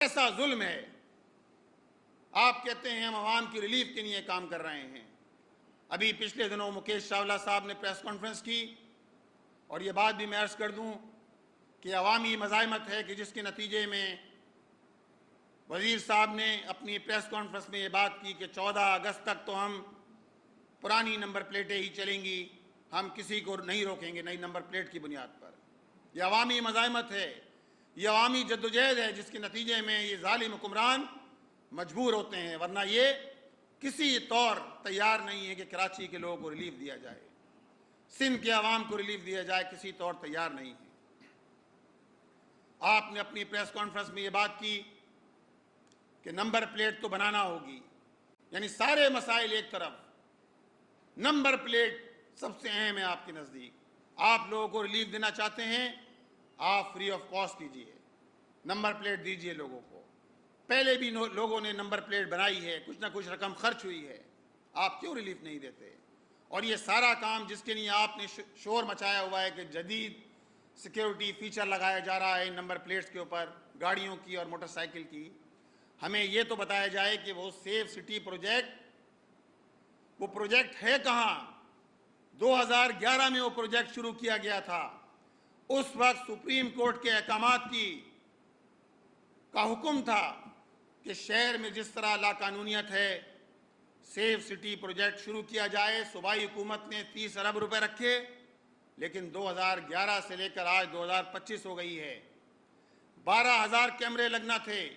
ایسا ظلم ہے. آپ کہتے ہیں ہم عوام کی ریلیف کے لیے کام کر رہے ہیں. ابھی پچھلے دنوں مکیش چاولہ صاحب نے پریس کانفرنس کی اور یہ بات بھی میں عرض کر دوں کہ عوامی مزاحمت ہے کہ جس کے نتیجے میں وزیر صاحب نے اپنی پریس کانفرنس میں یہ بات کی کہ 14 اگست تک تو ہم پرانی نمبر پلیٹیں ہی چلیں گی, ہم کسی کو نہیں روکیں گے نئی نمبر پلیٹ کی بنیاد پر. یہ عوامی مزاحمت ہے, یہ عوامی جدوجہد ہے جس کے نتیجے میں یہ ظالم حکمران مجبور ہوتے ہیں, ورنہ یہ کسی طور تیار نہیں ہے کہ کراچی کے لوگوں کو ریلیف دیا جائے, سندھ کے عوام کو ریلیف دیا جائے, کسی طور تیار نہیں ہے. آپ نے اپنی پریس کانفرنس میں یہ بات کی کہ نمبر پلیٹ تو بنانا ہوگی, یعنی سارے مسائل ایک طرف, نمبر پلیٹ سب سے اہم ہے آپ کے نزدیک. آپ لوگوں کو ریلیف دینا چاہتے ہیں, آپ فری آف کاسٹ دیجیے, نمبر پلیٹ دیجیے لوگوں کو. پہلے بھی لوگوں نے نمبر پلیٹ بنائی ہے, کچھ نہ کچھ رقم خرچ ہوئی ہے, آپ کیوں ریلیف نہیں دیتے؟ اور یہ سارا کام جس کے لیے آپ نے شور مچایا ہوا ہے کہ جدید سیکیورٹی فیچر لگایا جا رہا ہے نمبر پلیٹس کے اوپر, گاڑیوں کی اور موٹر سائیکل کی, ہمیں یہ تو بتایا جائے کہ وہ سیف سٹی پروجیکٹ, وہ پروجیکٹ ہے کہاں؟ 2011 میں وہ پروجیکٹ شروع کیا گیا تھا. اس وقت سپریم کورٹ کے احکامات کا حکم تھا کہ شہر میں جس طرح لاقانونیت ہے سیف سٹی پروجیکٹ شروع کیا جائے. صوبائی حکومت نے 30 ارب روپے رکھے, لیکن 2011 سے لے کر آج 2025 ہو گئی ہے, 12,000 کیمرے لگنا تھے,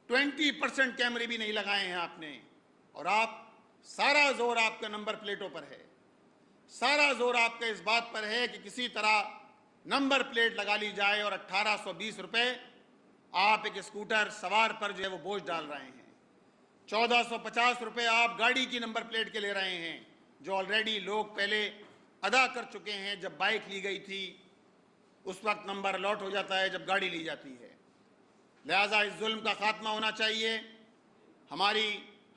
20% کیمرے بھی نہیں لگائے ہیں آپ نے. اور آپ سارا زور آپ کا نمبر پلیٹوں پر ہے, سارا زور آپ کا اس بات پر ہے کہ کسی طرح نمبر پلیٹ لگا لی جائے, اور 1820 روپے آپ ایک اسکوٹر سوار پر جو ہے وہ بوجھ ڈال رہے ہیں. 1450 روپے آپ گاڑی کی نمبر پلیٹ کے لے رہے ہیں, جو آلریڈی لوگ پہلے ادا کر چکے ہیں. جب بائک لی گئی تھی اس وقت نمبر الاٹ ہو جاتا ہے جب گاڑی لی جاتی ہے. لہٰذا اس ظلم کا خاتمہ ہونا چاہیے.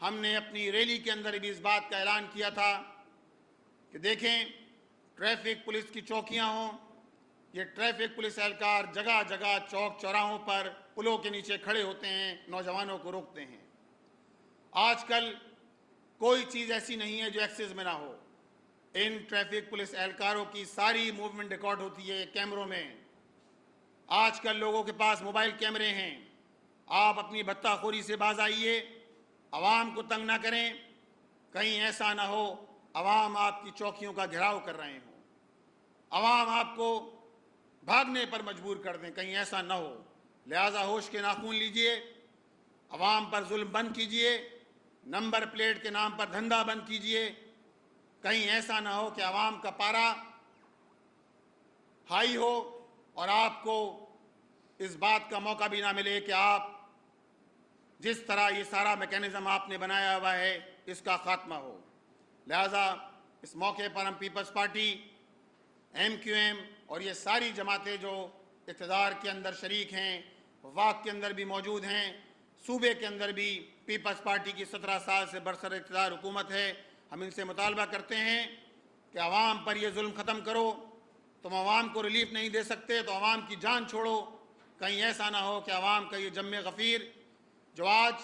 ہم نے اپنی ریلی کے اندر بھی اس بات کا اعلان کیا تھا کہ دیکھیں, ٹریفک پولیس کی چوکیاں ہوں, یہ ٹریفک پولیس اہلکار جگہ جگہ چوک چوراہوں پر پلوں کے نیچے کھڑے ہوتے ہیں, نوجوانوں کو روکتے ہیں. آج کل کوئی چیز ایسی نہیں ہے جو ایکسس میں نہ ہو. ان ٹریفک پولیس اہلکاروں کی ساری موومنٹ ریکارڈ ہوتی ہے کیمروں میں. آج کل لوگوں کے پاس موبائل کیمرے ہیں. آپ اپنی بتہ خوری سے باز آئیے, عوام کو تنگ نہ کریں, کہیں ایسا نہ ہو عوام آپ کی چوکیوں کا گھیراؤ کر رہے ہوں, عوام آپ کو بھاگنے پر مجبور کر دیں, کہیں ایسا نہ ہو. لہٰذا ہوش کے ناخن لیجئے, عوام پر ظلم بند کیجئے, نمبر پلیٹ کے نام پر دھندا بند کیجئے. کہیں ایسا نہ ہو کہ عوام کا پارا ہائی ہو اور آپ کو اس بات کا موقع بھی نہ ملے کہ آپ جس طرح یہ سارا میکینزم آپ نے بنایا ہوا ہے اس کا خاتمہ ہو. لہٰذا اس موقع پر ہم Peoples Party, M Q M اور یہ ساری جماعتیں جو اقتدار کے اندر شریک ہیں, وفاق کے اندر بھی موجود ہیں, صوبے کے اندر بھی پیپلز پارٹی کی 17 سال سے برسر اقتدار حکومت ہے, ہم ان سے مطالبہ کرتے ہیں کہ عوام پر یہ ظلم ختم کرو. تم عوام کو ریلیف نہیں دے سکتے تو عوام کی جان چھوڑو. کہیں ایسا نہ ہو کہ عوام کا یہ جم غفیر جو آج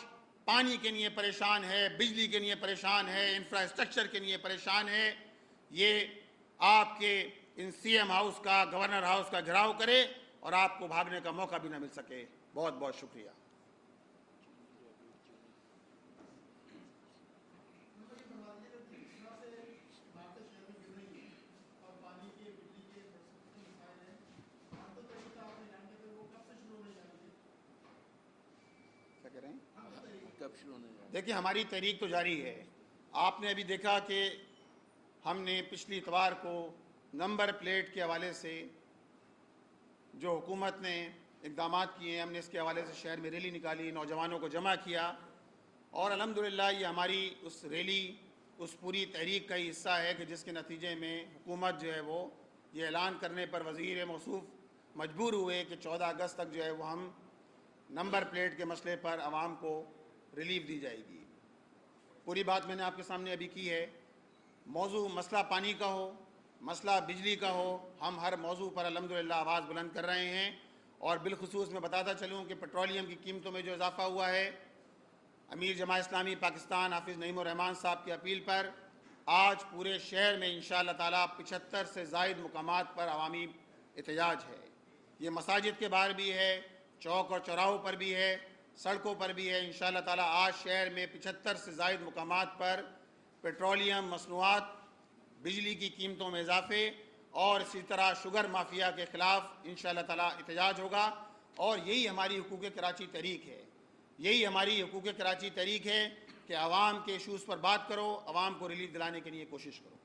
پانی کے لیے پریشان ہے, بجلی کے لیے پریشان ہے, انفراسٹرکچر کے لیے پریشان ہے, یہ آپ کے ان سی ایم ہاؤس کا, گورنر ہاؤس کا گھیراؤ کرے اور آپ کو بھاگنے کا موقع بھی نہ مل سکے. بہت بہت شکریہ. دیکھیں, ہماری تحریک تو جاری ہے. آپ نے ابھی دیکھا کہ ہم نے پچھلی اتوار کو نمبر پلیٹ کے حوالے سے جو حکومت نے اقدامات کیے ہیں, ہم نے اس کے حوالے سے شہر میں ریلی نکالی, نوجوانوں کو جمع کیا, اور الحمدللہ یہ ہماری اس ریلی, اس پوری تحریک کا ہی حصہ ہے کہ جس کے نتیجے میں حکومت جو ہے وہ یہ اعلان کرنے پر وزیر موصوف مجبور ہوئے کہ 14 اگست تک جو ہے وہ ہم نمبر پلیٹ کے مسئلے پر عوام کو ریلیف دی جائے گی. پوری بات میں نے آپ کے سامنے ابھی کی ہے. موضوع مسئلہ پانی کا ہو, مسئلہ بجلی کا ہو, ہم ہر موضوع پر الحمدللہ آواز بلند کر رہے ہیں, اور بالخصوص میں بتاتا چلوں کہ پیٹرولیم کی قیمتوں میں جو اضافہ ہوا ہے، امیر جماعت اسلامی پاکستان حافظ نعیم الرحمان صاحب کی اپیل پر آج پورے شہر میں انشاءاللہ تعالیٰ 75 سے زائد مقامات پر عوامی احتجاج ہے۔ یہ مساجد کے باہر بھی ہے، چوک اور چوراہوں پر بھی ہے، سڑکوں پر بھی ہے۔ انشاءاللہ تعالیٰ آج شہر میں 75 سے زائد مقامات پر پیٹرولیم مصنوعات، بجلی کی قیمتوں میں اضافے اور اسی طرح شوگر مافیا کے خلاف انشاءاللہ تعالیٰ احتجاج ہوگا، اور یہی ہماری حقوق کراچی تحریک ہے۔ یہی ہماری حقوق کراچی تحریک ہے کہ عوام کے ایشوز پر بات کرو، عوام کو ریلیف دلانے کے لیے کوشش کرو۔